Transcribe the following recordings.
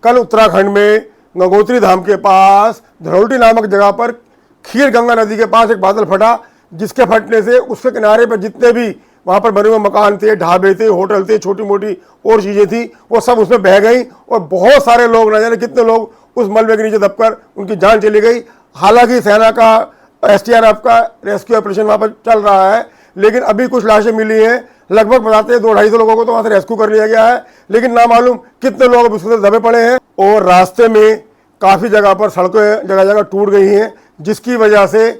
कल उत्तराखंड में गंगोत्री धाम के पास धरौल्टी नामक जगह पर खीर गंगा नदी के पास एक बादल फटा, जिसके फटने से उसके किनारे पर जितने भी वहाँ पर बने हुए मकान थे, ढाबे थे, होटल थे, छोटी मोटी और चीज़ें थी, वो सब उसमें बह गई और बहुत सारे लोग, न जाने कितने लोग उस मलबे के नीचे दबकर उनकी जान चली गई। हालांकि सेना का SDRF का रेस्क्यू ऑपरेशन वहाँ पर चल रहा है, लेकिन अभी कुछ लाशें मिली हैं। लगभग बताते हैं 200-250 लोगों को तो वहाँ से रेस्क्यू कर लिया गया है, लेकिन नामालूम कितने लोग अब उसके दबे पड़े हैं। और रास्ते में काफ़ी जगह पर सड़कें जगह जगह टूट गई हैं, जिसकी वजह से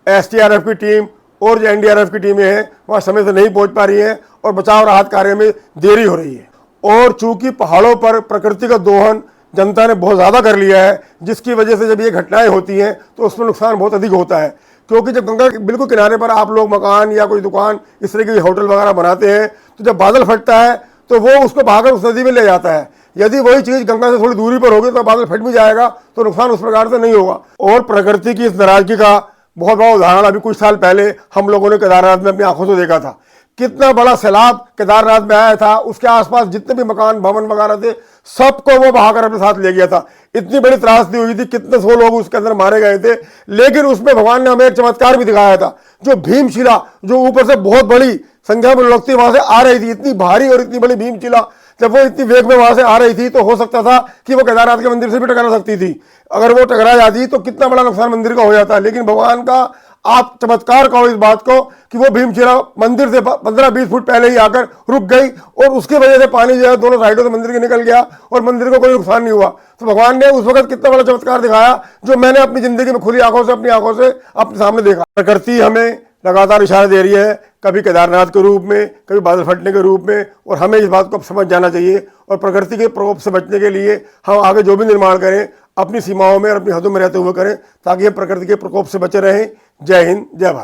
SDRF की टीम और जो NDRF की टीमें हैं वहाँ समय से नहीं पहुँच पा रही हैं और बचाव राहत कार्य में देरी हो रही है। और चूंकि पहाड़ों पर प्रकृति का दोहन जनता ने बहुत ज़्यादा कर लिया है, जिसकी वजह से जब ये घटनाएं होती हैं तो उसमें नुकसान बहुत अधिक होता है। क्योंकि जब गंगा के बिल्कुल किनारे पर आप लोग मकान या कोई दुकान इस तरह की होटल वगैरह बनाते हैं, तो जब बादल फटता है तो वो उसको बहाकर उस नदी में ले जाता है। यदि वही चीज़ गंगा से थोड़ी दूरी पर होगी तो बादल फट भी जाएगा, तो नुकसान उस प्रकार से नहीं होगा। और प्रकृति की इस नाराजगी का बहुत बड़ा उदाहरण अभी कुछ साल पहले हम लोगों ने केदारनाथ में अपनी आंखों से देखा था। कितना बड़ा सैलाब केदारनाथ में आया था, उसके आसपास जितने भी मकान भवन वगैरह थे सबको वो बहाकर अपने साथ ले गया था। इतनी बड़ी त्रासदी हुई थी, कितने 100 लोग उसके अंदर मारे गए थे, लेकिन उसमें भगवान ने हमें एक चमत्कार भी दिखाया था। जो भीमशिला, जो ऊपर से बहुत बड़ी संख्या में लुढ़कती वहां से आ रही थी, इतनी भारी और इतनी बड़ी भीमशिला जब वो इतनी वेग में वहां से आ रही थी, तो हो सकता था कि वो केदारनाथ के मंदिर से भी टकरा सकती थी। अगर वो टकरा जाती तो कितना बड़ा नुकसान मंदिर का हो जाता। लेकिन भगवान का आप चमत्कार कहो इस बात को कि वो भीमशिला मंदिर से 15-20 फुट पहले ही आकर रुक गई और उसकी वजह से पानी जो है दोनों साइडों से मंदिर के निकल गया और मंदिर को कोई नुकसान नहीं हुआ। तो भगवान ने उस वक्त कितना बड़ा चमत्कार दिखाया, जो मैंने अपनी जिंदगी में खुली आंखों से अपनी आंखों से अपने सामने देखा। प्रकृति हमें लगातार इशारा दे रही है, कभी केदारनाथ के रूप में, कभी बादल फटने के रूप में, और हमें इस बात को समझ जाना चाहिए। और प्रकृति के प्रकोप से बचने के लिए हम आगे जो भी निर्माण करें अपनी सीमाओं में और अपनी हदों में रहते हुए करें, ताकि हम प्रकृति के प्रकोप से बचे रहें। जय हिंद, जय भारत।